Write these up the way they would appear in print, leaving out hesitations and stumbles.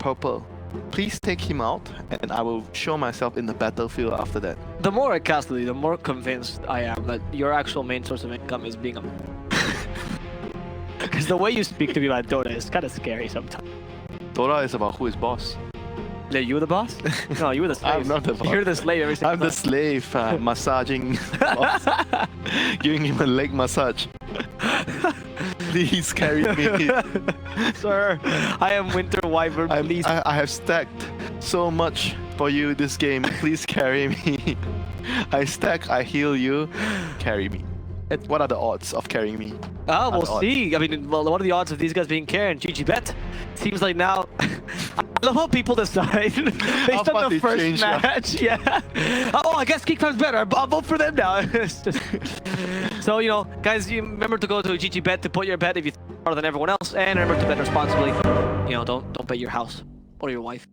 purple. Please take him out, and I will show myself in the battlefield after that. The more I cast Lily, the more convinced I am that your actual main source of income is being a... Because the way you speak to me about Dota is kind of scary sometimes. Dota is about who is boss. Yeah, you the boss? No, you were the slave. I'm not the boss. You're the slave every single I'm the slave, massaging boss. Giving him a leg massage. Please carry me. Sir, I am Winter Wyvern, please. I have stacked so much for you this game. Please carry me. I stack, I heal you. Carry me. What are the odds of carrying me? Oh, we'll see. I mean, well, what are the odds of these guys being carried? GG bet. Seems like now... I love how people decide based on the first match. Yeah. Oh, I guess Geek Fam's better. I'll vote for them now. So, you know, guys, you remember to go to GG bet to put your bet if you're smarter than everyone else, and remember to bet responsibly. You know, don't bet your house or your wife.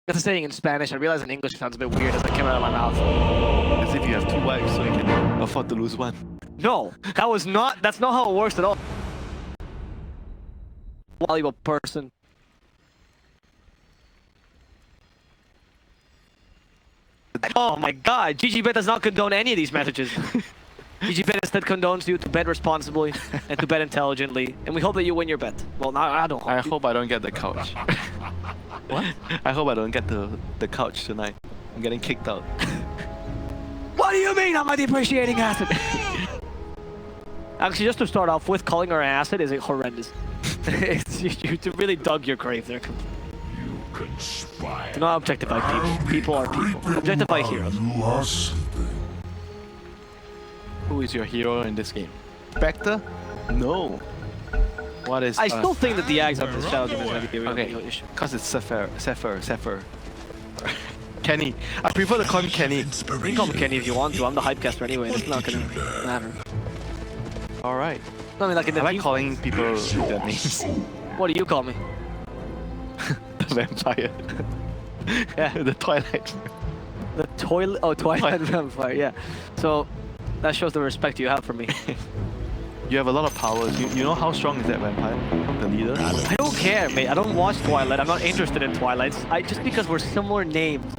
That's a saying in Spanish. I realize in English it sounds a bit weird as it came out of my mouth. As if you have 2 wives, so you can afford to lose one. No, that's not how it works at all. Valuable person. Oh my god, GGBet does not condone any of these messages. GGBet instead condones you to bet responsibly and to bet intelligently, and we hope that you win your bet. Well, no, I don't hope. I hope I don't get the couch. What? I hope I don't get the couch tonight. I'm getting kicked out. What do you mean I'm a depreciating asset? Actually, just to start off with, calling her an asset is horrendous. You really dug your grave there. Do not objectify people. People are people. Objectify heroes. Who is your hero in this game? Spectre? No. What is... I still think that the Ags of this Shadow Demon is going to be a real issue. Because it's Zephyr. Kenny. I prefer to call him Kenny. You can call me Kenny if you want to. I'm the hypecaster anyway. It's not going to matter. Alright. I mean, like, I like calling people their names. What do you call me? The vampire. Yeah. The Twilight. The toilet. Oh, Twilight Vampire. Yeah. So that shows the respect you have for me. You have a lot of powers. You know how strong is that vampire? The leader? I don't care, mate. I don't watch Twilight. I'm not interested in Twilights. Just because we're similar names.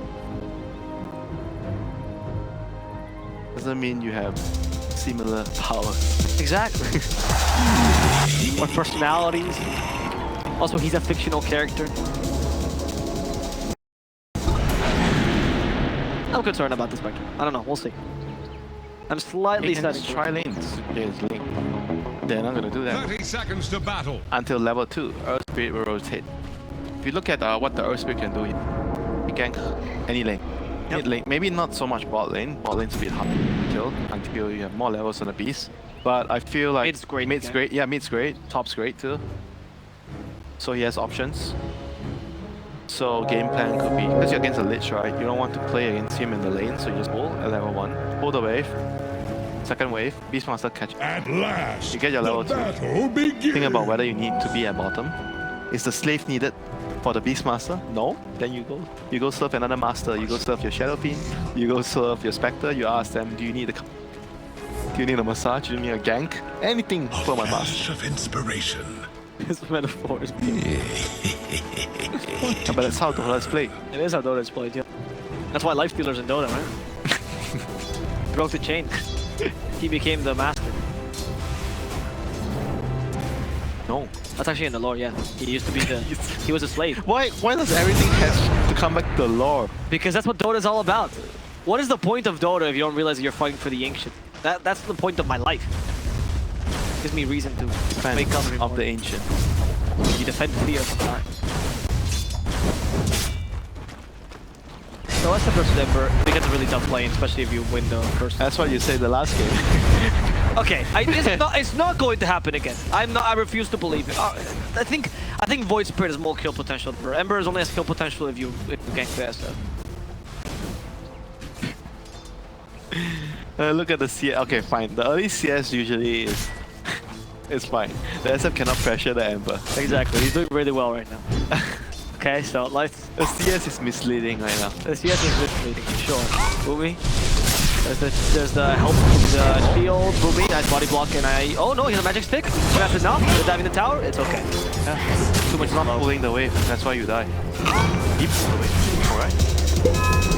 Doesn't mean you have similar powers. Exactly. Or personalities. Also, he's a fictional character. I'm concerned about the Spectre. I don't know. We'll see. I'm slightly setting. Try lanes. Yes, lane. They're not gonna do that. 30 seconds to battle. Until level 2, Earth Spirit will rotate. If you look at what the Earth Spirit can do, it can any lane. Mid lane, maybe not so much bot lane. Bot lane's a bit hard to kill until you have more levels on the beast. But I feel like mid's great. Mid's great. Yeah, mid's great. Top's great too. So he has options. So game plan could be, because you're against a Lich, right? You don't want to play against him in the lane, so you just pull at level 1. Pull the wave. Second wave, Beastmaster catch. At last, you get your level 2. Think about whether you need to be at bottom. Is the slave needed for the Beastmaster? No? Then you go serve another master. You go serve your Shadow Fiend. You go serve your Spectre. You ask them, do you need a massage? Do you need a gank? Anything for my master. Of inspiration. This metaphor is But that's how Dota is played. It is how Dota is played, yeah. That's why Life Stealer's in Dota, right? Broke the chain. He became the master. No. That's actually in the lore, yeah. He used to be the... he was a slave. Why does everything has to come back to the lore? Because that's what Dota is all about. What is the point of Dota if you don't realize that you're fighting for the ancient? That's the point of my life. Gives me reason to wake up of the ancient. You defend fear from that. So Leicester versus Ember, it becomes a really tough lane, especially if you win the first. That's what you say the last game. Okay, it's not going to happen again. I refuse to believe it. I think Void Spirit has more kill potential. Ember is only has kill potential if you gank faster. Look at the CS. Okay, fine. The early CS usually is it's fine. The SF cannot pressure the Ember. Exactly. He's doing really well right now. Okay, so let's... The CS is misleading right now. The CS is misleading, sure. Umi? There's the help from the shield, Boomy, nice body block, and oh no, he has a magic stick. So that's enough. They're diving the tower, it's okay. Yeah. Too much Not love. pulling the wave, that's why you die. Keep pulling the wave, alright?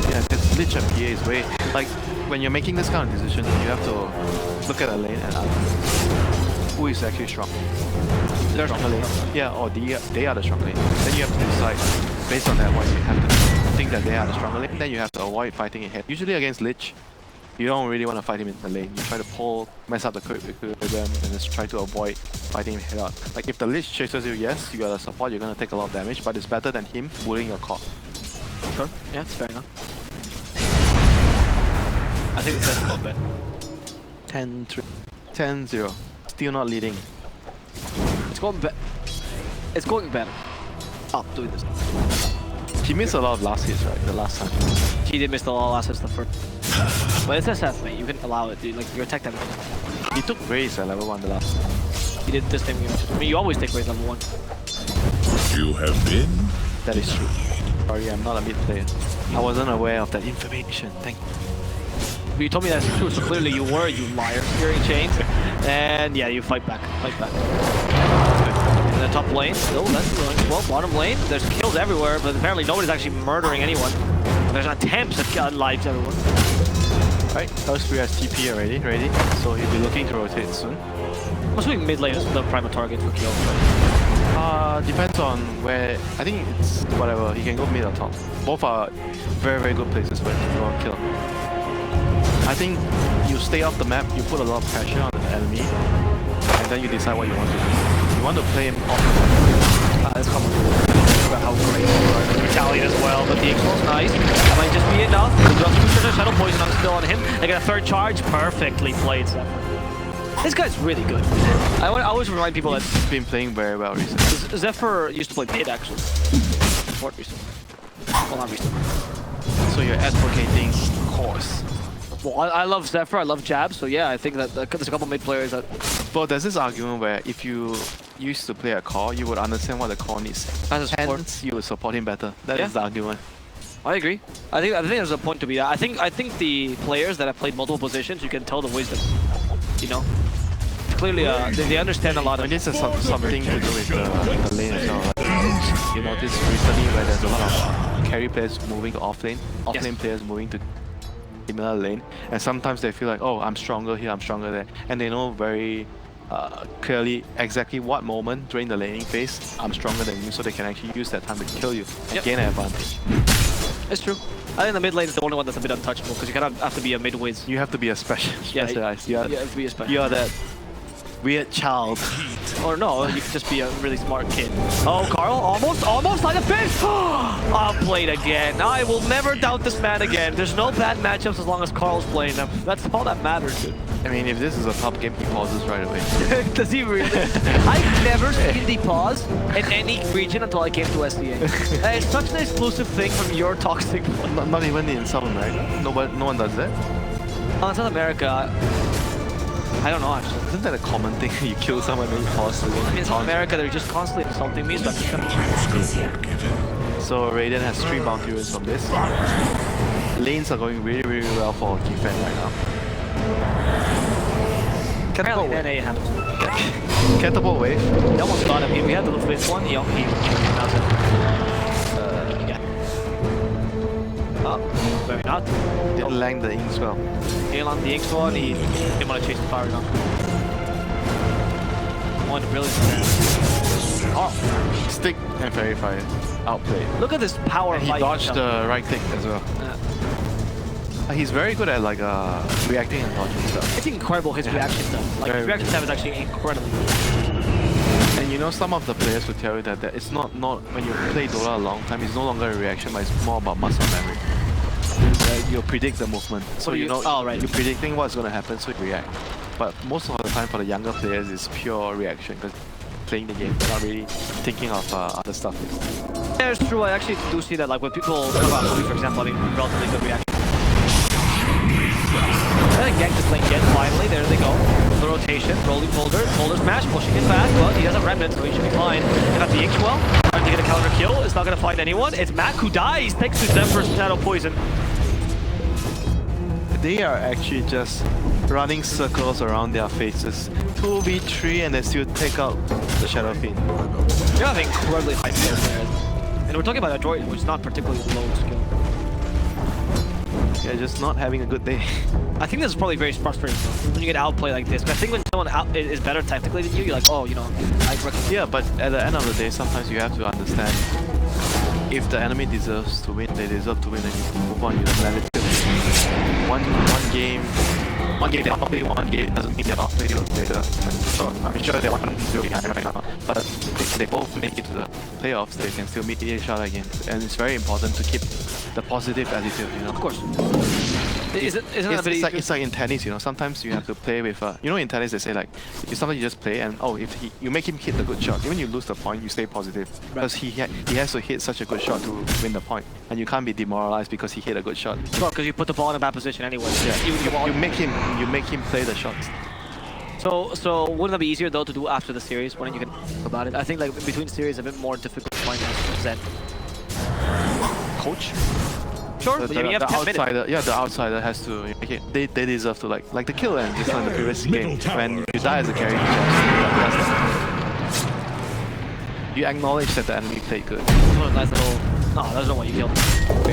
Yeah, because Lich and PA is way... Like, when you're making this kind of decision, you have to look at a lane and who is actually strong. They're strong lane. Yeah, or they are the strong lane. Then you have to decide, based on that, what you have to think that they are the stronger lane, then you have to avoid fighting ahead. Usually against Lich, you don't really want to fight him in the lane. You try to pull, mess up the equilibrium, and just try to avoid fighting him head on. Like if the Lich chases you, yes, you got a support, you're gonna take a lot of damage, but it's better than him bullying your core. Sure. Yeah, it's fair enough. I think it's a little bit. 10-3. 10-0. Still not leading. It's going better. It's going better. Stop doing this. He missed a lot of last hits, right? The last time. He did miss the last hits the first. But it's SF, mate. You can allow it, dude. Like, your attack damage. He took Raze at level 1 the last time. He did this time. I mean, you always take Raze level 1. You have been. That is true. Sorry, I'm not a mid player. I wasn't aware of that information. Thank you. But you told me that's true, so clearly you were, you liar. Hearing chains. And yeah, you fight back. Fight back. In the top lane, still, that's going well. Bottom lane, there's kills everywhere, but apparently nobody's actually murdering anyone. There's attempts at killing lives everyone. Right, Earth 3 has TP already, ready. So he'll be looking to rotate soon. I'm assuming mid lane is the prime target for kills. Depends on where. I think it's whatever. He can go mid or top. Both are very, very good places where you want to kill. I think you stay off the map, you put a lot of pressure on the enemy, and then you decide what you want to do. You want to play him off the map. It's common. About how great you are. The retaliate as well, but the X-Wall's nice. That might just be enough. He drops 2 Shadow Poison, I'm still on him. They get a third charge. Perfectly played, Zephyr. This guy's really good. I always remind people that He's been playing very well recently. Zephyr used to play mid, actually. Support recently. Well, not recently. So you're advocating course. Well, I love Zephyr, I love Jab, so yeah, I think that there's a couple mid players that... But there's this argument where if you used to play a core, you would understand what the core needs. As a support. Hence, you would support him better. That is the argument. I agree. I think there's a point to be that. I think the players that have played multiple positions, you can tell the wisdom. You know? Clearly, they understand a lot of... And this has something to do with the lane as well. Like, you notice recently where there's a lot of carry players moving to offlane, offlane players moving to similar lane, and sometimes they feel like, oh, I'm stronger here, I'm stronger there, and they know very clearly exactly what moment during the laning phase I'm stronger than you, so they can actually use that time to kill you and gain an advantage. It's true. I think the mid lane is the only one that's a bit untouchable because you kind of have to be a mid whiz. You have to be a specialized. You have to be a special. You are that weird child. Or no, you could just be a really smart kid. Oh, Carl, almost like a fish! I'll play it again. I will never doubt this man again. There's no bad matchups as long as Carl's playing them. That's all that matters, dude. I mean, if this is a top game, he pauses right away. Does he really? I've never seen the pause in any region until I came to SDA. It's such an exclusive thing from your toxic play. Not even in South America. No one does that. In South America, I don't know actually. Isn't that a common thing? You kill someone and you pause the game. I mean, in South America, they're just constantly insulting me, so I'm just gonna... So Raiden has 3 bounty runes from this. Lanes are going really, really well for Geek Fam right now. Catapult wave. NA happens. Catapult wave. He almost got him. We had the first one. He does it. Yeah. Oh, maybe not. Didn't land the ink spell. He landed the ink one. He didn't want to chase the fire gun. One brilliant. Oh, stick and fairy fire. Outplayed. Look at this power. And he dodged the right click as well. He's very good at like reacting and dodging stuff. It's incredible his reaction though. Like his reaction time is actually incredible. And you know, some of the players will tell you that it's not when you play Dota a long time, it's no longer a reaction, but it's more about muscle memory. You predict the movement, so you know you're predicting what's going to happen, so you react. But most of the time for the younger players, it's pure reaction because playing the game, they're not really thinking of other stuff. Yeah, it's true. I actually do see that. Like when people talk about Kobe, for example, having relatively good reaction. I think Gank is playing Gen finally. There they go. The rotation, rolling Boulder, Boulder smash, pushing it back, but he has a remnant, so he should be fine. They got the X-Well, trying to get a counter kill. It's not going to find anyone. It's Mac who dies thanks to Zephyr's Shadow Poison. they are actually just running circles around their faces. 2v3 and they still take out the Shadow Fiend. You have incredibly high skill players. And we're talking about Adroit, which is not particularly low skill. Yeah, just not having a good day. I think this is probably very frustrating when you get outplayed like this. But I think when someone is better tactically than you, you're like, oh, you know, I recommend. Yeah, but at the end of the day, sometimes you have to understand if the enemy deserves to win, they deserve to win, and you move on. You don't let it go. One game they outplay, one game doesn't mean they're outplayed you later. So I'm sure they're 1-0 behind right now. But if they both make it to the playoffs, they can still meet each other again. And it's very important to keep the positive attitude, you know. Of course. It's like in tennis, you know. Sometimes you have to play with. You know, in tennis they say like, sometimes you just play and if you make him hit the good shot, even you lose the point, you stay positive because he has to hit such a good shot to win the point, and you can't be demoralized because he hit a good shot. Well, because you put the ball in a bad position anyway. Yeah. You make him play the shots. So wouldn't that be easier though to do after the series when you can think about it? I think like between series a bit more difficult to find percent. Coach. Sure, but you have 10 outsider, minutes. yeah, the outsider has to make it. They deserve to like the kill end just like the previous game. When you die as a carry, you acknowledge that the enemy played good. Nice little. No, that's not what you killed.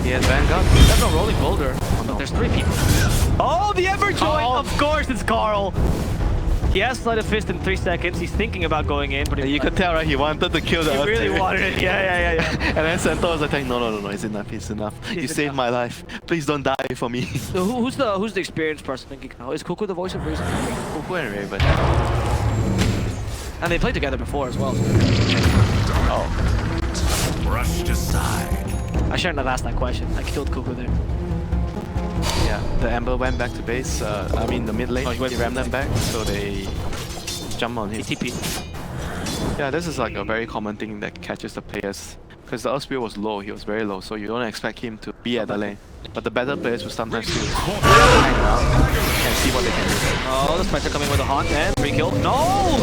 He has Vanguard. That's not rolling boulder. Oh, no. There's 3 people. Oh, the Everjoy! Oh. Of course, it's Carl. He has Sleight of Fist in 3 seconds. He's thinking about going in, but you could tell, right? He wanted to kill the He other really team. wanted it. Yeah. And then Centaur was like, no, it's enough, it's enough. You saved my life. Please don't die for me. So who's the experienced person in Geek now? Is Cuckoo the voice of reason? Cuckoo and Raven. And they played together before as well. Oh. Brushed aside. I shouldn't have asked that question. I killed Cuckoo there. Yeah, the Ember went back to base. I mean the mid lane. Oh, he went rammed them back, so they jump on him. TP. Yeah, this is like a very common thing that catches the players. Because the Earth Spear was low, he was very low, so you don't expect him to be at the lane. But the better players will sometimes do hang around and see what they can do. Oh, the Spectre coming with a haunt and 3 kill. No!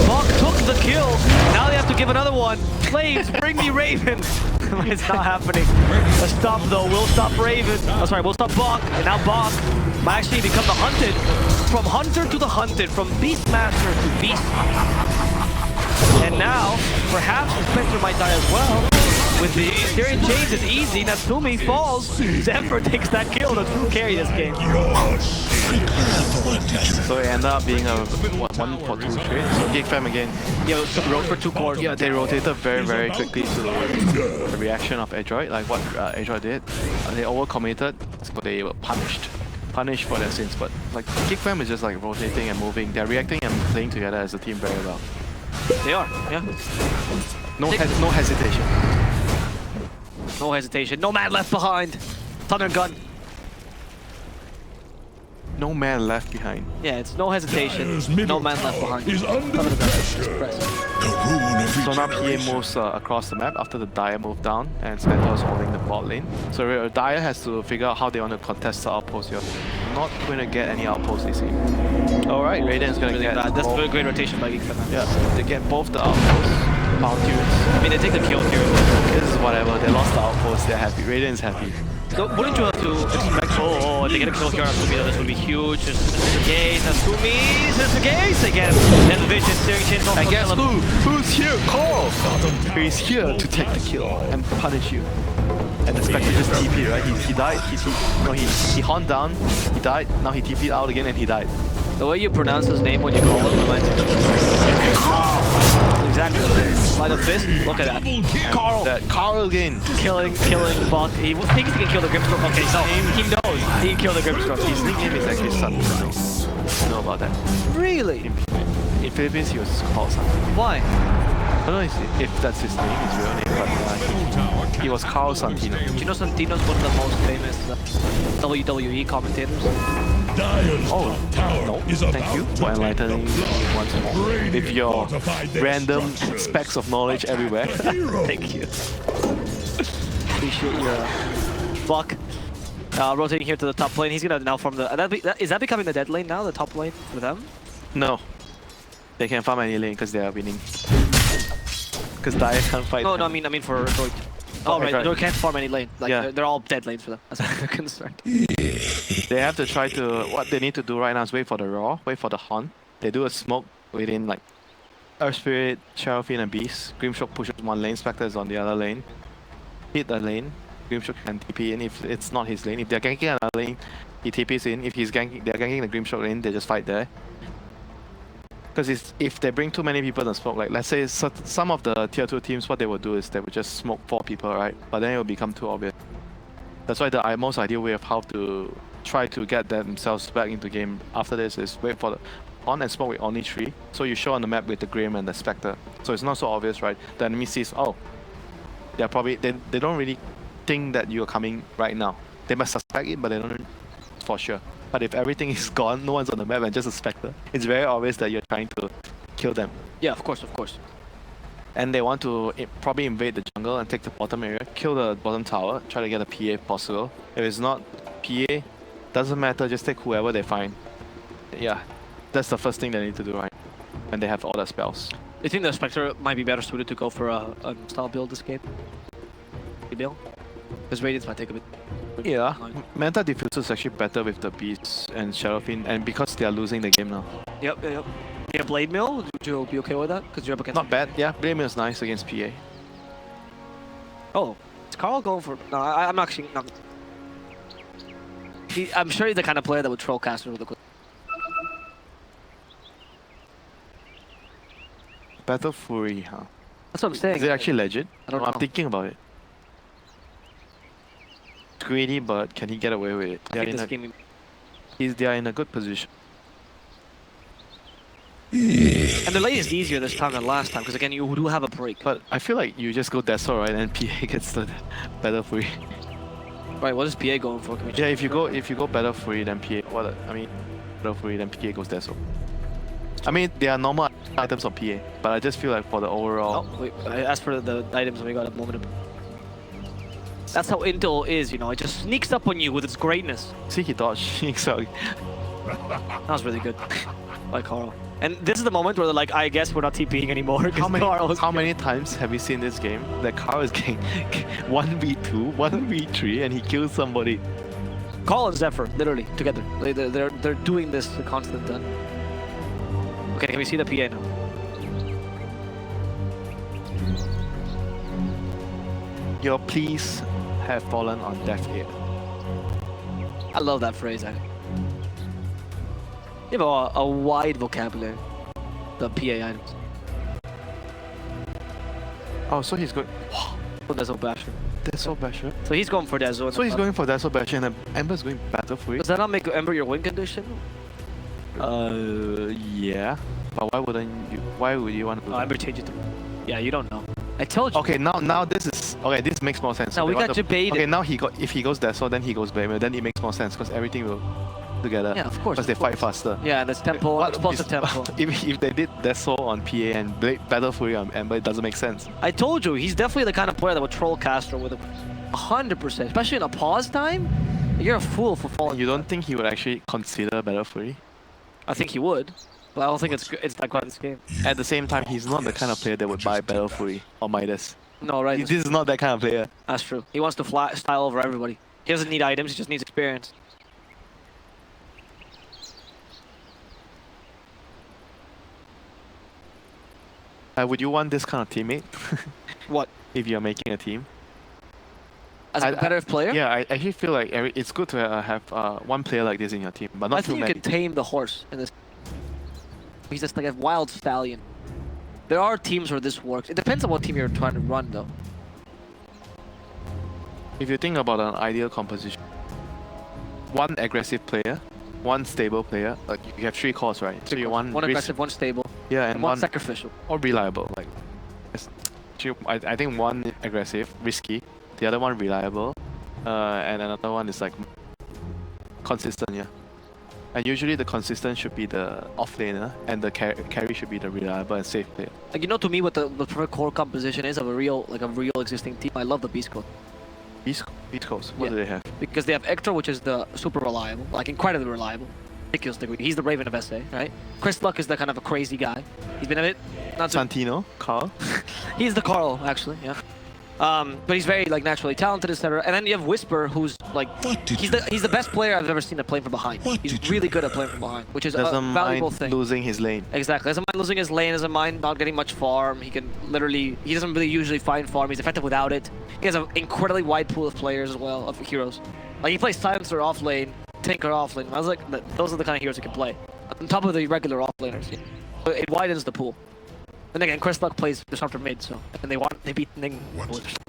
Buck took the kill. Now they have to give another one. Flames, bring me Raven. It's not happening. A stop though, we'll stop Raven. Oh, sorry, we'll stop Buck. And now Buck might actually become the hunted. From hunter to the hunted, from Beastmaster to Beast. And now, perhaps the Spectre might die as well. With the Ethereal Chains, it's easy. Natsumi falls. Zephyr takes that kill to true carry this game. So it ended up being a 1-for-2 trade. So Geek Fam again. Yeah, rode for 2 cores. Yeah, they rotated very quickly to the reaction of Adroit, like what Adroit did. They overcommitted, so they were punished for their sins. But like Geek Fam is just like rotating and moving. They're reacting and playing together as a team very well. They are, yeah. No hesitation. No hesitation. No man left behind. Thunder gun. No man left behind. Yeah, it's no hesitation. No man left behind. Is under pressure. So now PA moves across the map after the Dire moved down and Centaur is holding the bot lane. So Dire has to figure out how they want to contest the outpost here. Not going to get any outposts this game. Alright, Radiant's going to get That's a very great rotation by Geek Fam. Yeah, they get both the outposts. I mean, they take the kill here. This is whatever, they lost the outpost, they're happy. Radiant's happy. So wouldn't you have to expect, oh, they get a kill here on Natsumi, this would be huge. This is the case, Natsumi, this is the case again. And the vision, steering chains off. I guess who's here? Call! He's here to take the kill and punish you. And the Spectre just TP, right? He died, he haunted down, he died, now he TP'd out again and he died. The way you pronounce his name when you call him reminds me. Exactly. Sleight of Fist, look at that. Carl! Carl again! Killing Buck. He thinks he can kill the Grimstorm. Okay, no, he knows he can kill the Grimstorm. His nickname is actually Sun. You know about that? Really? In Philippines, he was called Sun. Why? I don't know if that's his name, his real name, but he was Carl Santino. Do you know Santino's one of the most famous WWE commentators? Oh, no, thank you for enlightening me once more with your random specks of knowledge everywhere. Thank you. Appreciate your Buck. Rotating here to the top lane. He's gonna now form the. Is that becoming the dead lane now? The top lane for them? No, they can farm any lane because they are winning. Because Dire can't fight. No, I mean for Adroit. Oh, right. Adroit can't farm any lane. Like yeah. they're all dead lanes for them, as far as I'm concerned. They have to try to, what they need to do right now is wait for the Raw, wait for the Horn. They do a smoke within like Earth Spirit, Seraphine and Beast. Grimstroke pushes one lane, Spectre is on the other lane. Hit the lane, Grimstroke can TP in if it's not his lane. If they're ganking another lane, he TPs in. If they're ganking the Grimstroke lane, they just fight there. Because if they bring too many people to smoke, like let's say some of the tier 2 teams, what they would do is they would just smoke 4 people, right? But then it will become too obvious. That's why the most ideal way of how to try to get themselves back into game after this is wait for the on and smoke with only 3. So you show on the map with the Grim and the Spectre. So it's not so obvious, right? The enemy sees, oh, they're probably, they don't really think that you're coming right now. They must suspect it, but they don't for sure. But if everything is gone, no one's on the map and just a Spectre, it's very obvious that you're trying to kill them. Yeah, of course, of course. And they want to probably invade the jungle and take the bottom area, kill the bottom tower, try to get a PA if possible. If it's not PA, doesn't matter, just take whoever they find. Yeah, that's the first thing they need to do, right? When they have all the spells. You think the Spectre might be better suited to go for a style build this game? Build? Because Radiance might take a bit. Yeah, Manta Diffuser is actually better with the Beasts and Seraphine, and because they are losing the game now. Yep. Yeah, Blade Mill, would you be okay with that? Because you're up against... Not bad, yeah, Blade Mill is nice against PA. Oh, is Carl going for... No, I'm actually not... I'm sure he's the kind of player that would troll casters with a quick... Battle Fury, huh? That's what I'm saying. Is it actually legit? I don't know. I'm thinking about it. It's greedy, but can he get away with it? They are in a good position. And the lane is easier this time than last time, because again, you do have a break. But I feel like you just go Deso, right, and PA gets the Battle Fury. Right, what is PA going for? Can we Yeah, if you go Battle Fury, then PA. Battle Fury, then PA goes Deso. I mean, they are normal items on PA, but I just feel like for the overall... Oh, wait, as for the items we got a moment ago. That's how Intel is, you know, it just sneaks up on you with its greatness. See, he dodged. Sorry. That was really good by Carl. And this is the moment where they're like, I guess we're not TPing anymore. How many times have you seen this game that Carl is getting 1v2, 1v3, and he kills somebody? Carl and Zephyr, literally, together. They're doing this a constant done. Okay, can we see the PA now? Your pleas have fallen on deaf ear. I love that phrase, actually. You have a wide vocabulary, the PA items. Oh, so he's going... Deso Basher. Deso Basher? So he's going for Deso. So he's going for Deso Basher and Ember's going Battle Fury? Does that not make Ember your win condition? Yeah. But why wouldn't you... Why would you want to do that? Ember change it to... Yeah, you don't know. I told you. Okay, now this is... Okay, this makes more sense. Now we got debated. Okay, now if he goes Deso, then he goes Blade Mill, then it makes more sense because everything will together. Yeah, of course. Because they fight faster. Yeah, and it's tempo, explosive tempo. If they did Deso on PA and Battle Fury on Ember, it doesn't make sense. I told you, he's definitely the kind of player that would troll caster with 100%, especially in a pause time. You're a fool for falling. You don't think he would actually consider Battle Fury? I think he would, but I don't think it's that good in this game. At the same time, he's not the kind of player that would buy Battle Fury or Midas. No, right? This is not that kind of player. That's true. He wants to style over everybody. He doesn't need items, he just needs experience. Would you want this kind of teammate? What? If you're making a team? As a competitive player? Yeah, I actually feel like it's good to have one player like this in your team, but not too many. I think you can tame the horse in this. He's just like a wild stallion. There are teams where this works. It depends on what team you're trying to run, though. If you think about an ideal composition, one aggressive player, one stable player, like you have 3 cores, right? So you want one aggressive, one stable, yeah, and one sacrificial. Or reliable. Like, I think one aggressive, risky, the other one reliable, and another one is like consistent, yeah. And usually the consistent should be the offlaner, and the carry should be the reliable and safe player. Like, you know, to me, what the perfect core composition is of a real existing team. I love the Beast Code. Beast Codes, what do they have? Because they have Ector, which is the super reliable, like incredibly reliable. Ridiculous degree. He's the Raven of SA, right? Chris Luck is the kind of a crazy guy. He's been a bit... Santino, Carl. He's the Carl, actually, yeah. But he's very like naturally talented, etc. And then you have Whisper, who's like he's the best player I've ever seen to play from behind. He's really good at playing from behind, which is a valuable thing. Losing his lane. Exactly. Doesn't mind losing his lane. Doesn't mind not getting much farm. He doesn't really usually find farm. He's effective without it. He has an incredibly wide pool of players as well, of heroes. Like he plays Silencer off lane, Tinker off lane. I was like, those are the kind of heroes he can play. On top of the regular off laners. So it widens the pool. And again, Chris Luck plays Disruptor mid, so and they beat Ning.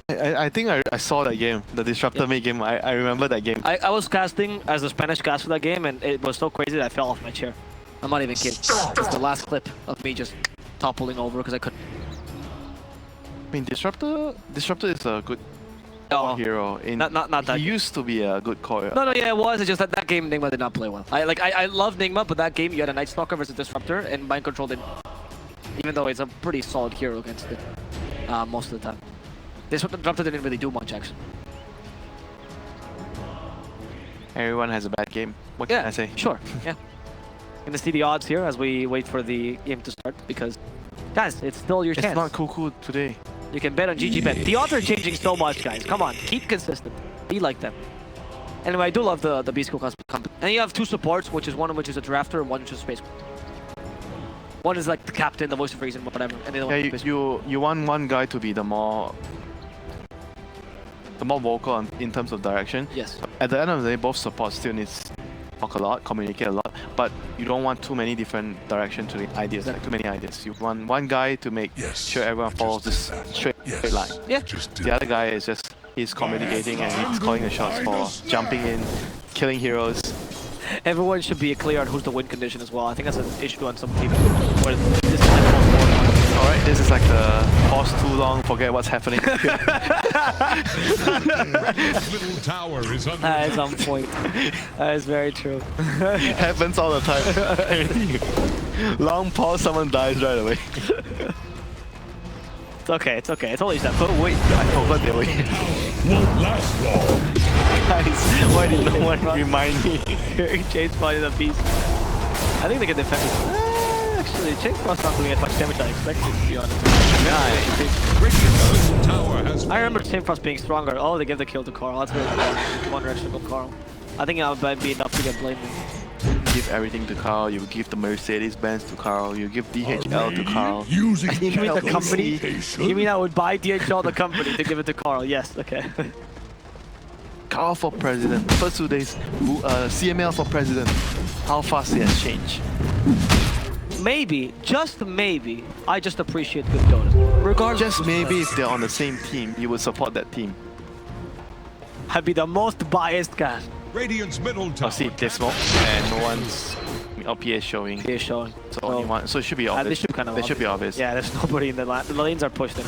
I think I saw that game, the Disruptor mid game. I remember that game. I was casting as a Spanish cast for that game, and it was so crazy that I fell off my chair. I'm not even kidding. It's the last clip of me just toppling over because I couldn't. I mean, Disruptor is a good hero. Not that. He used to be a good core. No, yeah, it was. It's just that game Nigma did not play well. I love Nigma, but that game you had a Night Stalker versus Disruptor, and Mind Control didn't. Even though it's a pretty solid hero against it most of the time. Disruptor didn't really do much actually. Everyone has a bad game. What can I say? Sure. Yeah. Gonna see the odds here as we wait for the game to start because, guys, it's still your chance. It's not Cuckoo today. You can bet on GG Bet. The odds are changing so much, guys. Come on, keep consistent. Be like them. Anyway, I do love the Beast School company. And you have two supports, one of which is a drafter and one which is a space. One is like the captain, the voice of reason, whatever. And the other one you want one guy to be the more vocal in terms of direction. Yes. At the end of the day, both supports still needs to talk a lot, communicate a lot, but you don't want too many different directions to the ideas, like too many ideas. You want one guy to make sure everyone follows this straight line. Yeah. The other guy is just, he's communicating and he's calling the shots for jumping in, killing heroes. Everyone should be clear on who's the win condition as well. I think that's an issue on some teams. Where this is like alright, this is like the pause too long, forget what's happening. Middle tower is under that is on point. That is very true. It happens all the time. Long pause, someone dies right away. It's okay, it's okay. It's only that. But wait, I forgot they were here. won't last long. Guys, why did no one remind me? Change Frost is a beast. I think they can defend it. Actually, Change Frost not doing as much damage as I expected, to be honest. Radiant's tower has I remember Change Frost being stronger. Oh, they give the kill to Carl. That's really one direction to Carl. I think that would be enough to get blamed. Give everything to Carl, you give the Mercedes-Benz to Carl, you give DHL to Carl. You mean the company? You mean I would buy DHL the company to give it to Carl? Yes, okay. Carl for president. First 2 days, CML for president. How fast it has changed. Maybe, just maybe, I just appreciate good Dota. Regardless. Just maybe if they're on the same team, you would support that team. I'd be the most biased guy. Radiant's middle tower. Oh, see, they smoke and no one's LPA showing. He is showing. So only one. So it should be obvious. They should be obvious. Yeah, there's nobody in the lane. The lanes are pushed in.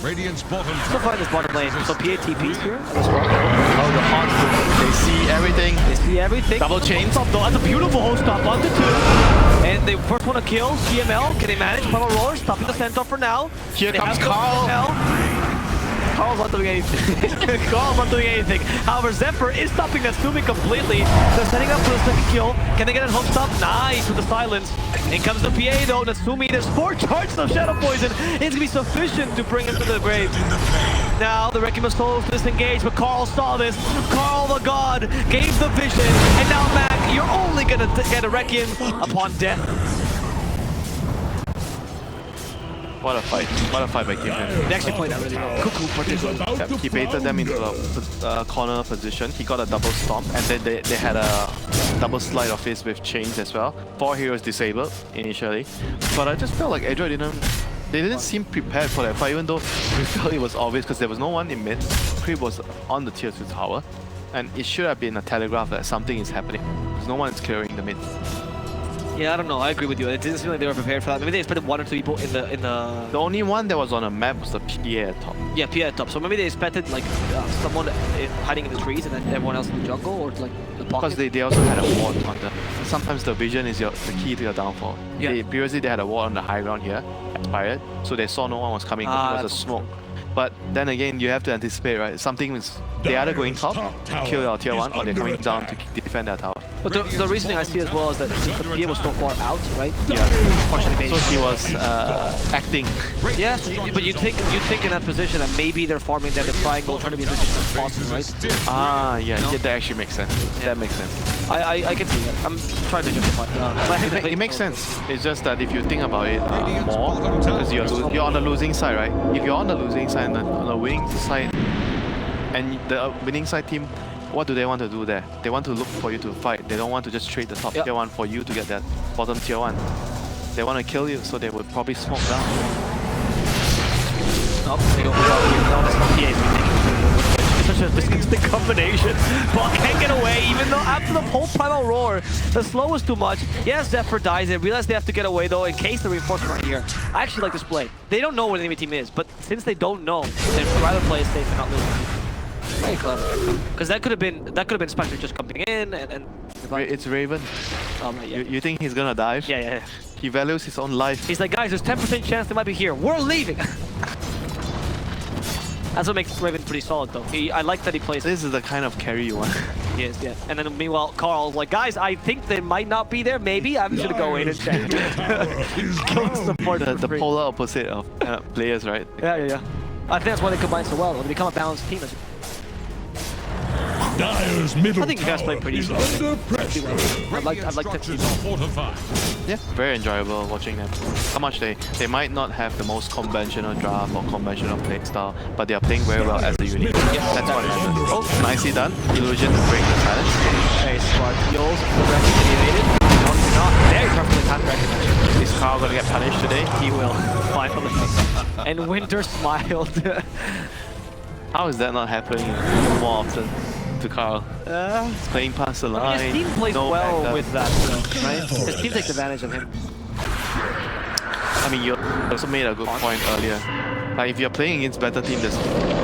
Radiant's bottom Still find this bottom lane. So PA TPs here. Oh, the Haunts, they see everything. They see everything. Double chains. Stop though. That's a beautiful hold stop onto two. And they first want to kill CML. Can they manage? Power roller, stopping the centaur for now. Here comes Carl. Carl's not doing anything. Carl's not doing anything. However, Zephyr is stopping Natsumi completely. They're setting up for the second kill. Can they get it hooked stop? Nice with the silence. In comes the PA though. Natsumi, there's 4 charges of Shadow Poison. It's going to be sufficient to bring him to the grave. Now the Requiem of Souls disengaged, but Carl saw this. Carl the God gave the vision. And now Mac, you're only going to get a Requiem upon death. What a fight by Geek Fam. They actually played that really well. Cuckoo particularly. He baited them into the corner position. He got a double stomp, and then they had a double slide of his with chains as well. 4 heroes disabled initially, but I just felt like Adroit didn't seem prepared for that fight, even though we felt it was obvious because there was no one in mid. Creep was on the tier 2 tower, and it should have been a telegraph that something is happening because no one is clearing the mid. Yeah, I don't know. I agree with you. It didn't seem like they were prepared for that. Maybe they expected 1 or 2 people in the. The only one that was on the map was the PA at top. Yeah, PA at top. So maybe they expected like someone hiding in the trees and then everyone else in the jungle or like the pocket. Because they also had a ward on the. Sometimes the vision is the key to your downfall. Yeah. Previously they had a ward on the high ground here, expired, so they saw no one was coming because it was a smoke. But then again, you have to anticipate, right? Something is they're either going top, kill your tier 1, or they're coming down to defend their tower. But the reasoning I see as well is that since the PA was so far out, right? Yeah. Partially So he was acting. Yeah, but you think in that position that maybe they're farming their triangle, trying to be as efficient as possible, right? Ah, yeah, that actually makes sense. That makes sense. I can see that. I'm trying to justify it. It makes sense. It's just that if you think about it more, because you're on the losing side, right? If you're on the losing side and on the winning side, and the winning side team, what do they want to do there? They want to look for you to fight. They don't want to just trade the top tier 1 for you to get that bottom tier 1. They want to kill you, so they would probably smoke down. Nope, they don't it's such a distinct combination. But can't get away, even though after the whole primal roar, the slow was too much. Yes, Zephyr dies. They realize they have to get away though in case the reinforcements are here. I actually like this play. They don't know where the enemy team is, but since they don't know, they'd rather play it safe and not lose. Very clever. Because that could have been Spectre just coming in and It's Raven. right, yeah. You think he's gonna dive? Yeah. He values his own life. He's like, guys, there's 10% chance they might be here. We're leaving. That's what makes Raven pretty solid though. I like that he plays. This is the kind of carry you want. He is, yeah. And then meanwhile, Carl's like, guys, I think they might not be there. Maybe I'm just gonna go in and check. The polar opposite of players, right? Yeah. I think that's why they combine so well. They become a balanced team. Dire's middle I think you guys play pretty is easy. under pressure. I'd like to see Structures are fortified. Yeah, very enjoyable watching them. How much they might not have the most conventional draft or conventional play style, but they are playing very well as a unit. Yeah, that's what matters. Oh, nicely done. Illusion to break the silence. Very smart. Yours evaded. Not very perfectly timed recognition. Is Carl gonna get punished today? He will, finally. And Winter smiled. How is that not happening more often to Carl? He's playing past the line. His team plays no well backup. with that, though, right? His team takes advantage of him. I mean, you also made a good point earlier. Like, if you're playing against better team, there's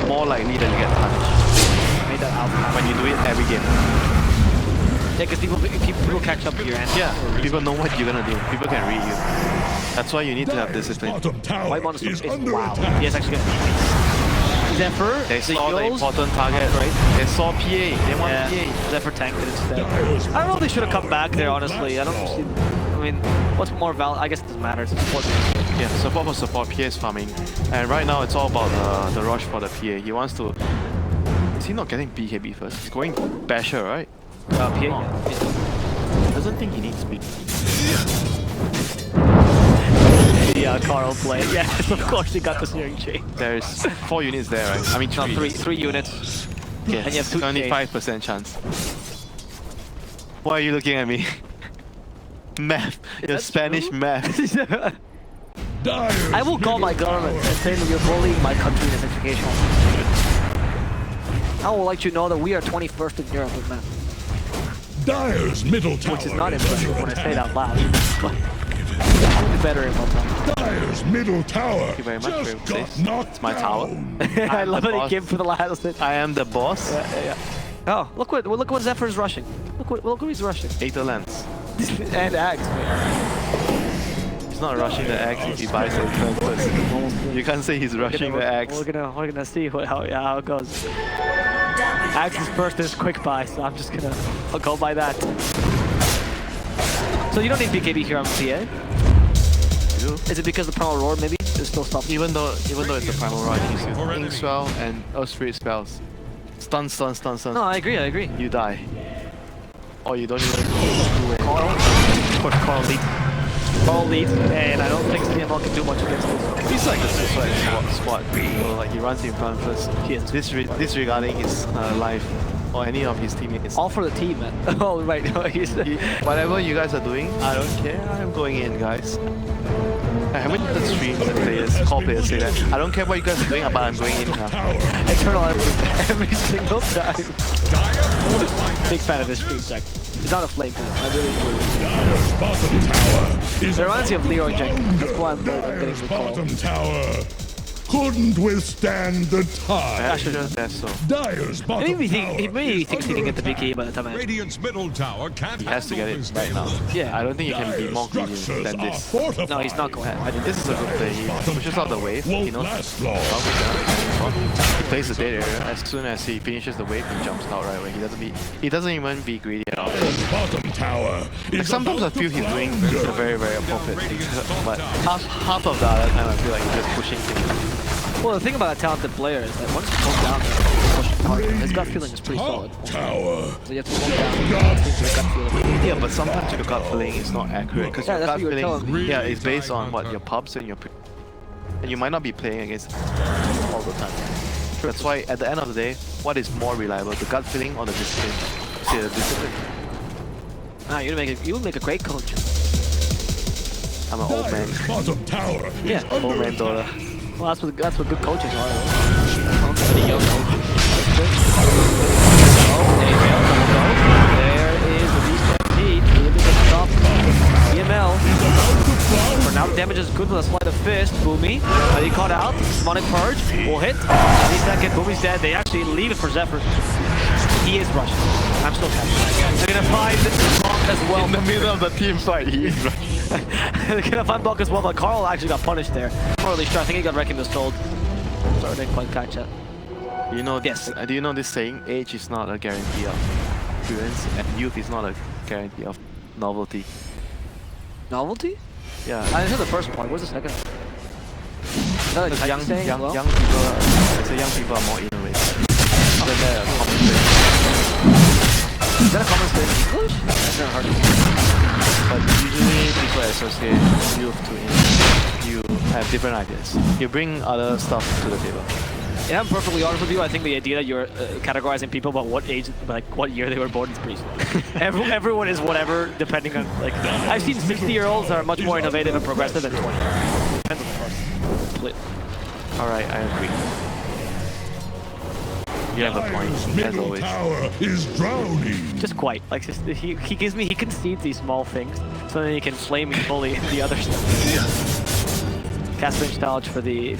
more likely that you get punished. Made that out. When you do it every game. Yeah, because people catch up with your answer. Yeah, people know what you're gonna do. People can read you. That's why you need to have discipline. Bottom tower White Monster is is under wow. attack. He is actually good. Zephyr, They saw the important target, right? They saw PA. They want PA. Zephyr tanked it instead. I don't know if they should have come back there, honestly. I don't see. I mean, what's more valid? I guess it doesn't matter. It's support. Yeah, support for support. PA is farming, and right now it's all about the rush for the PA. He wants to. Is he not getting BKB first? He's going Basher, right? PA. Yeah. Doesn't think he needs speed. Yeah, Carl play. Yes, of course he got the steering chain. There's 4 units there, right? I mean, No, three units. Yes, And you have 2 25% chance. Why are you looking at me? Math. Your that Spanish true? math. Dire's I will call my government and say that you're bullying my country in this education. I will let you know that we are 21st in Europe with math. Dire's middle tower Which is not is impressive under when I say it attack. out loud. But I'll be better in my time. Dire's middle tower Thank you very much, just Brave got Safe. knocked It's my tower. down. I love the it he boss. came for the last hit. I am the boss. Yeah. Oh, look what Zephyr's rushing. Look what he's rushing. Aether Lance. And Axe. He's not rushing the axe if he buys the turn first. You can't say he's rushing the axe. We're gonna see how it goes. Axe's first is quick buy, so I'll go by that. So you don't need BKB here on PA? Is it because the Primal Roar maybe? It still stops. Even though it's the primal rod, he's using Ink Swell and Earth Spirit spells. Stun. No, I agree. You die. Or you don't even do it. Carl leads. Carl leads, and I don't think CML can do much against this. He's like the suicide squad. So like he runs in front first. He is disregarding his life or any of his teammates. All for the team, man. Oh, right. Whatever you guys are doing, I don't care. I'm going in, guys. I haven't done streams and call players say that. I don't care what you guys are doing, but I'm going in now. Eternal every single time. Big fan of this stream, Jack. It's not a flame for him. I really enjoy Dire's bottom tower is it. Reminds me of Leroy Jack. That's why I'm getting Dire's the call. bottom tower couldn't withstand the tide. Actually, that's so. Dire's bottom Maybe tower he thinks he can get the under BKB by the time I Radiant's middle tower can't He has to get handle it this right now. damage. Yeah. I don't think you can be more greedy Structures than are this. fortified. No, he's not going. I think this is a good play. He pushes out the wave. He Won't knows. last long. Well, plays the dead area. As soon as he finishes the wave, he jumps out right away. He doesn't even be greedy at all. The bottom tower Like is sometimes I about to feel he's doing flounder. the very, very appropriate things, but half of the other time I feel like he's just pushing things. Well, the thing about a talented player is that once you pull down there, push hard, his gut feeling is pretty solid. Tower. So you have to pull down things with gut feeling. Yeah, but sometimes your gut feeling is not accurate because Yeah, your that's gut what you were feeling, telling me. yeah, is based on what your pubs and your, and you might not be playing against all the time. That's why at the end of the day, what is more reliable, the gut feeling or the discipline? See, the discipline. Ah, you would make a great coach. I'm an old man. Bottom tower Yeah, is under Old man attack. Dota. Well, that's what good coaches are. Pretty young coaches. That's good. Oh, there you go. There is the D-Stampede. Really good stop. EML. For now, the damage is good with a sleight of fist. Boomy. He caught out. Demonic Purge. Will hit. Any second. Boomy's dead. They actually leave it for Zephyr. He is rushing. I'm still catching. They're gonna find Bonk as well. In the middle of the team fight, he is right. They're gonna find Bonk as well, but Carl actually got punished there. I'm not really sure. I think he got wrecking the sold. Sorry, I didn't quite catch that. You know, Yes. do you know this saying? Age is not a guarantee of experience, and youth is not a guarantee of novelty. Novelty? Yeah. I heard the first part. What's the second? Is that Because a young saying as well? people, I say young people are more innovative. Isn't that a common thing? Is that a common saying in English? I've never heard it. But usually people associate youth to you have different ideas. You bring other stuff to the table. Yeah, I'm perfectly honest with you. I think the idea that you're categorizing people by what age, like what year they were born is pretty stupid. Everyone is whatever, depending on, like, I've seen 60-year-olds that are much more innovative and progressive than 20. Depends on the person. Completely. Alright, I agree. You have a point, Dire's as middle always. tower is drowning. Just quite. Like, just, he concedes these small things, so then he can flame me fully in the other stuff. Cast range dodge for the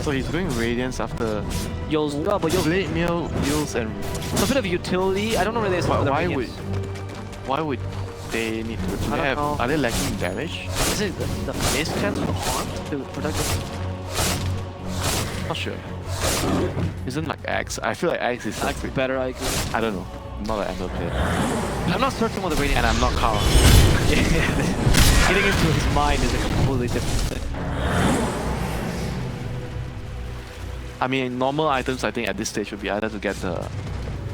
So he's doing Radiance after Yules. Oh, but Yules, Blade Meal, Yules, and a bit of utility. I don't know where they why would they need to? Do I they don't have, know. are they lacking damage? Is it the miss chance for the haunt to protect them? Not sure. Isn't like Axe? I feel like Axe is That's like better, I agree. I don't know. I'm not an Ender player, I'm not certain what the rating and I'm not Carl. Getting into his mind is a completely different thing. I mean, normal items I think at this stage would be either to get the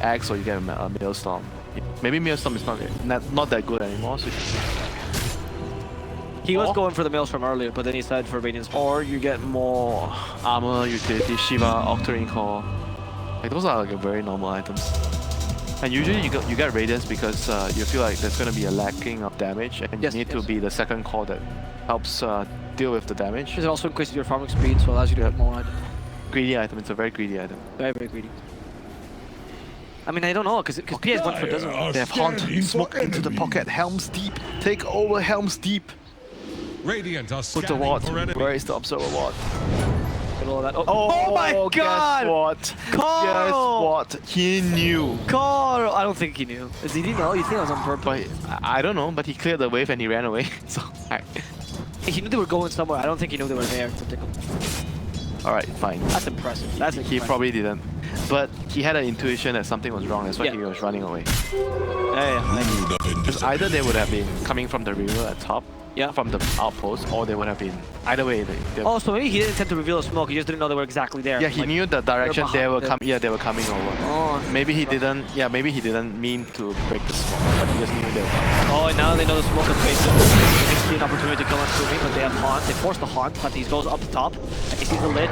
Axe or you get a Maelstrom. Maybe Maelstrom is not that good anymore. So He was going for the Maelstrom earlier, but then he decided for Radiance. or you get more armor, utility, Shiva, Octarine Core. Like those are like very normal items. And usually you get Radiance because you feel like there's gonna be a lacking of damage, and Yes, you need yes. to be the second core that helps deal with the damage. It also increases your farming speed, so allows you to have more items. Greedy item. It's a very greedy item. Very, very greedy. I mean, I don't know, because PS went for Dire doesn't. are They have Haunt, scanning for smoke into the enemy. pocket, Helm's Deep. Take over Helm's Deep. Radiant are Put the scanning ward. for enemies. Where is the Observer ward? All that. Oh my god! Guess what? Carl! Guess what? He knew. Carl! I don't think he knew. Did he know? You think it was on purpose? But I don't know, but he cleared the wave and he ran away. So, He knew they were going somewhere. I don't think he knew they were there to tickle. alright, fine. That's impressive. That's He impressive. probably didn't. But he had an intuition that something was wrong. That's why Yeah. he was running away. Yeah. Because either they would have been coming from the river at top, Yeah. from the outpost, or they would have been either way. They Oh, so maybe he didn't intend to reveal the smoke. He just didn't know they were exactly there. yeah, he Like, knew the direction they behind were them. coming. Yeah, they were coming over. Oh, Maybe he didn't. Yeah, maybe he didn't mean to break the smoke, but he just knew they were coming. oh, and now they know the smoke is faced. They see an opportunity to kill him me, but they have haunt. They force the haunt, but he goes up the top. And he sees the lich.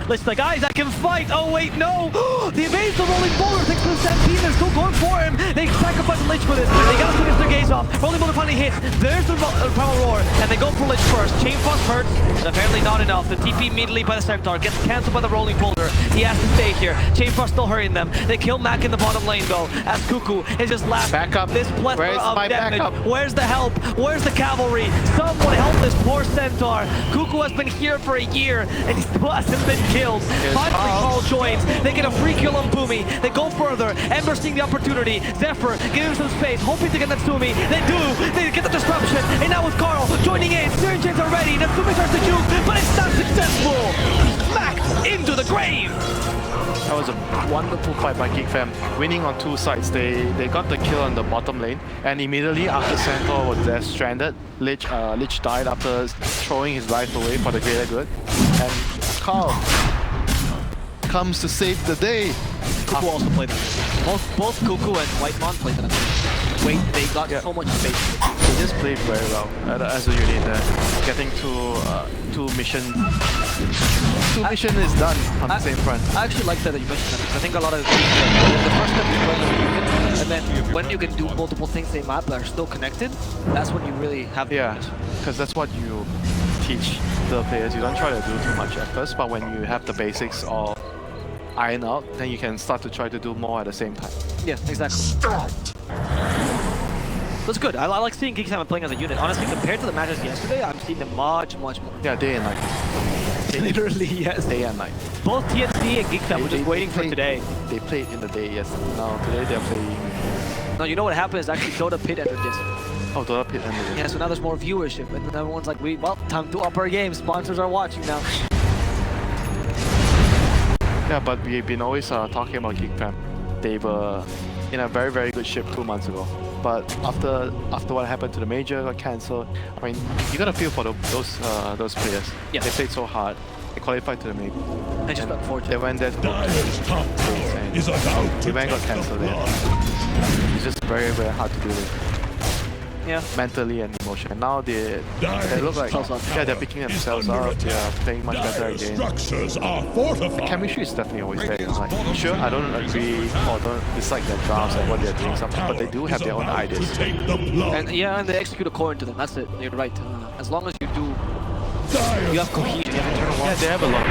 Lich like, guys, I can fight. Oh wait, no. The evades the rolling boulder. Thanks to the stampede. They're still going for him. They sacrifice the lich for this. They gotta finish their gaze off. Rolling boulder finally hits. There's the primal roar, and they go for lich first. Chain frost hurts, and apparently not enough. The TP immediately by the centaur gets cancelled by the rolling boulder. He has to stay here. Chain frost still hurting them. They kill Mac in the bottom lane though, as Cuckoo is just laughing. Back up. This plethora Where's of my damage. backup? Where's the help? Where's the cavalry? Someone help this poor centaur. Cuckoo has been here for a year, and he still hasn't been killed. Finally, Carl joins. They get a free kill on Boomy. They go further. Ember seeing the opportunity. Zephyr giving some space, hoping to get Natsumi. They do. They get the disruption. And now with Carl joining in. Searing chains are ready. Natsumi starts to juke, but it's not successful. Smacked to the grave! That was a wonderful fight by Geek Fam, winning on two sides. They got the kill on the bottom lane, and immediately after Centaur was there stranded, Lich died after throwing his life away for the greater good, and Carl comes to save the day. Cuckoo also played it. Both Cuckoo and Whitemon played it. Wait, they got so much space. They just played very well as a unit there. Getting two missions. Two mission is done on the same front. I actually like that you mentioned that because I think a lot of the first step is playing as a unit, and then when you can do multiple things in map that are still connected, that's when you really have the because that's what you teach the players. You don't try to do too much at first, but when you have the basics all iron out, then you can start to try to do more at the same time. Yeah, exactly. That's good. I like seeing Geek Fam playing as a unit. Honestly, compared to the matches yesterday, I'm seeing them much more. Yeah, day and night. Literally, yes. Day and night. Both TNC and Geek Fam were just waiting for today. They played in the day, yes. Now today they're playing. No, you know what happened is actually Dota Pit entered this. Oh, Dota Pit ended it. Yeah, so now there's more viewership, and then everyone's like, well, time to up our game. Sponsors are watching now. Yeah, but we've been always talking about Geek Fam. They were in a very, very good shape 2 months ago. But after what happened to the major got cancelled, I mean, you got to feel for those players. Yeah. They played so hard. They qualified to the major. And just unfortunate. They went there to Dyer's top tower is about to event got touch cancelled the there. blood. It's just very, very hard to do it. Yeah. Mentally and emotionally. Now they look like they're picking themselves up. They're playing much better Dyer's again. structures are fortified. Chemistry is definitely always there. Like, sure, I don't agree or don't dislike their drafts and what they're doing, but they do have their own ideas. And they execute according to them. That's it. You're right. As long as you do, you have cohesion, you have internal walls. Yeah, they have a lot.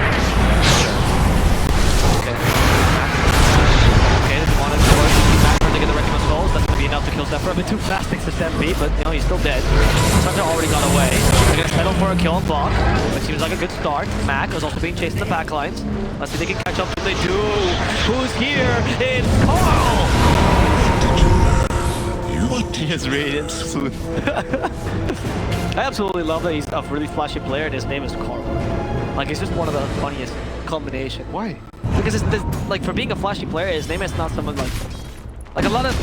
Okay, if you want to back to get the Wrecking of Souls, that's going to be enough to kill Zephyr. A bit too fast thanks to Stampede, but you know, he's still dead. Sunja already got away. They're going to settle for a kill on Bach, which seems like a good start. Mac is also being chased in the back lines. Let's see if they can catch up. If they do, who's here? It's Carl! He has Radiance soon. I absolutely love that he's a really flashy player and his name is Carl. Like, it's just one of the funniest combinations. Why? Because it's like, for being a flashy player, his name is not someone like a lot of,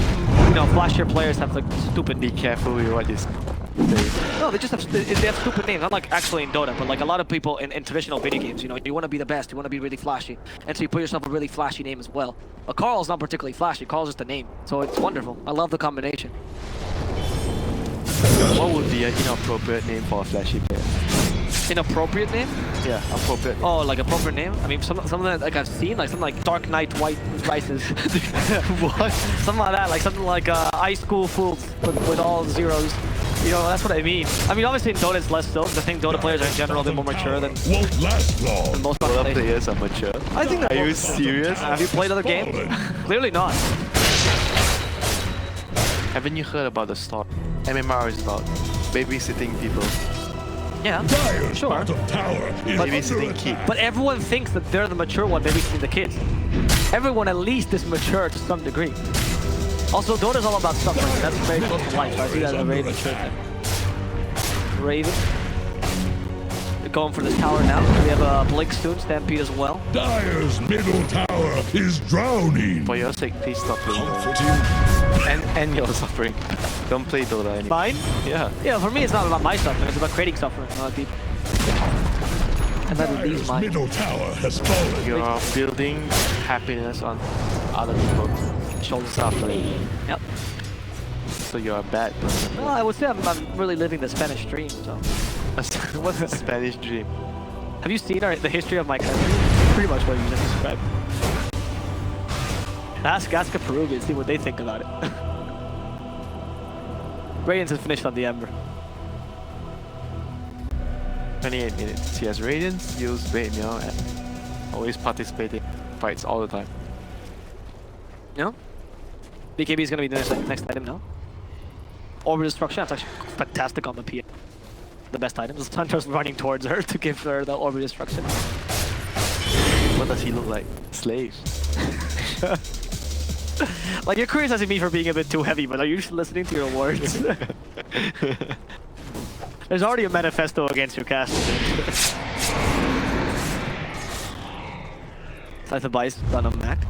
you know, flashier players have like stupid. Be careful with what you say. No, they just have stupid names. Not like actually in Dota, but like a lot of people in traditional video games. You know, you want to be the best, you want to be really flashy, and so you put yourself a really flashy name as well. But Carl's not particularly flashy. Carl's just a name, so it's wonderful. I love the combination. What would be an inappropriate name for a flashy player? Inappropriate name? Yeah, appropriate. Oh, like appropriate name? I mean, something that like I've seen, like something like Dark Knight White Rices. What? Something like that, like something like High School Fools with all zeros. You know, that's what I mean. I mean, obviously in Dota it's less so, because I think Dota players are in general a bit more mature than Won't last long. most Dota players. players are mature. I think that. Are you serious? Have you played other games? Clearly not. Haven't you heard about the story? MMR is about babysitting people. Yeah, Dyer's sure. bottom tower is Babysitting under keep. attack. But everyone thinks that they're the mature one babysitting the kids. Everyone at least is mature to some degree. Also, Dota's all about suffering. That's very close to life. So I see that as a very mature thing. Raven. They're going for this tower now. We have a Blink soon, Stampede as well. Dyer's middle tower is drowning. For your sake, please stop playing. And your suffering. Don't play Dota anymore. Mine? Yeah. Yeah, for me it's not about my suffering, it's about creating suffering for other people. And that leaves Dyer's mine. middle tower has fallen. You're building happiness on other people's Shoulders suffering. Yep. So you're a bad person. Well, I would say I'm really living the Spanish dream, so. What's a Spanish dream? Have you seen the history of my country? Pretty much what you just described. Ask a Peruvian, see what they think about it. Radiance is finished on the Ember. 28 minutes. He has Radiance, use Bait Meow, and always participating in fights all the time. No? BKB is going to be the next item now. Orbital Destruction, that's actually fantastic on the PA. The best item. Sandra's running towards her to give her the Orbital Destruction. What does he look like? Slave. Like, you're criticizing me for being a bit too heavy, but are you listening to your words? There's already a manifesto against your casting. That's a bias done on Mac.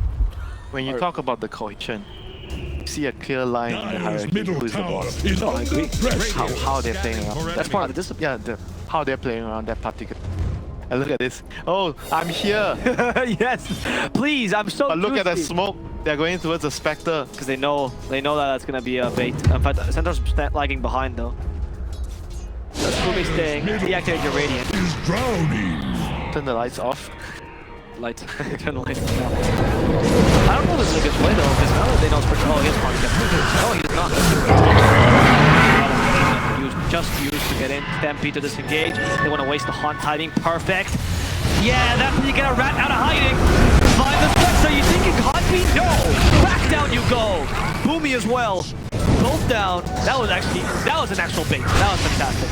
When you talk about the cohesion, you see a clear line in the Dire's hierarchy. middle Who is the tower boss? is I under agree. pressure. How they're playing around. That's part of the discipline. Yeah, how they're playing around that particular. And look at this. Oh, I'm here. Yes, please. I'm so. But look at the juicy. smoke. They're going towards the Spectre. Because they know that that's gonna be a bait. In fact, Center's lagging behind though. Fumi staying. Deactivate your radiant. Is drowning. Turn the lights off. Lights. Turn the lights down. I don't know if this is a good play though, because now that they know Spectre. Oh, he has Punk. No, he does not. Just used to get in. Stampede to disengage. They want to waste the haunt timing. Perfect. Yeah, that's how you get a rat out of hiding. Find the Spectre. You thinking haunt beat? No. Back down you go. Boomy as well. Both down. That was an actual bait. That was fantastic.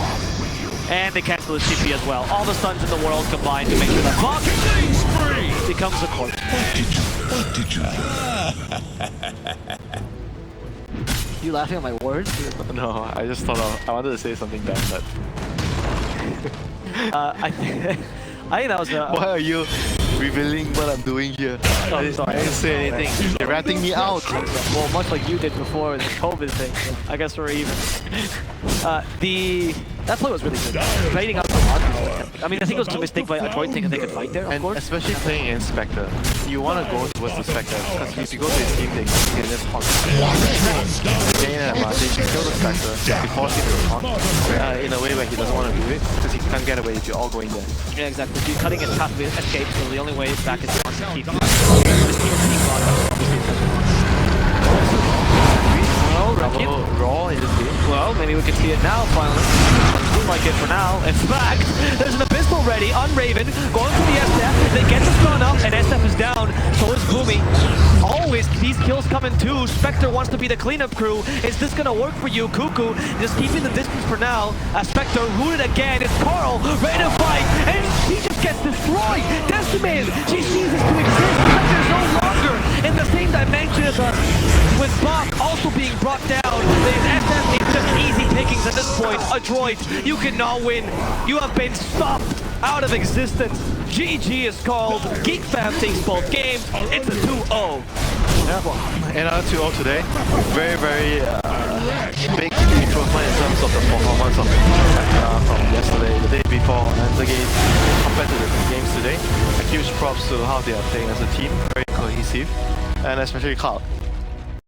And they cancel the CP as well. All the stuns in the world combined to make sure that Fox becomes a corpse. What did you You laughing at my words? No, I just thought I wanted to say something dumb, but I think that was why are you revealing what I'm doing here? Oh, I sorry. didn't say anything. You're ratting me out. well, much like you did before the COVID thing. So I guess we're even. That play was really good. Baiting up the lot. I mean, I think it was a mistake by Adroit thinking they could fight there, of And course. especially playing against Spectre, you want to go towards the Spectre because if you go to his team, they can just haunt. Gain an advantage, you kill the Spectre, you force him to haunt in a way where he doesn't want to do it because he can't get away if you're all going there. Yeah, exactly. You're cutting his path of escape, so the only way back is to keep. Raw in this game. Well, maybe we can see it now, finally. Doesn't seem like it for now. In fact, there's an Abyssal ready on Raven, going for the SF. They get the stun up, and SF is down. So is Boomy. Always, these kills coming too. Spectre wants to be the cleanup crew. Is this gonna work for you? Cuckoo just keeping the distance for now. Spectre rooted again. It's Carl, ready to fight, and he just gets destroyed. Decimated. She ceases to exist. Spectre's no longer in the same dimension as us. With Bach also being brought down. The SF is just easy pickings at this point. Adroit, you cannot win. You have been stopped out of existence. GG is called. Geek Fam takes both games. It's a 2-0. Another 2-0 today. Very, very big improvement in terms of the performance of the team from yesterday, the day before, and again compared to the games today. A huge props to how they are playing as a team. Very cohesive, and especially Carl.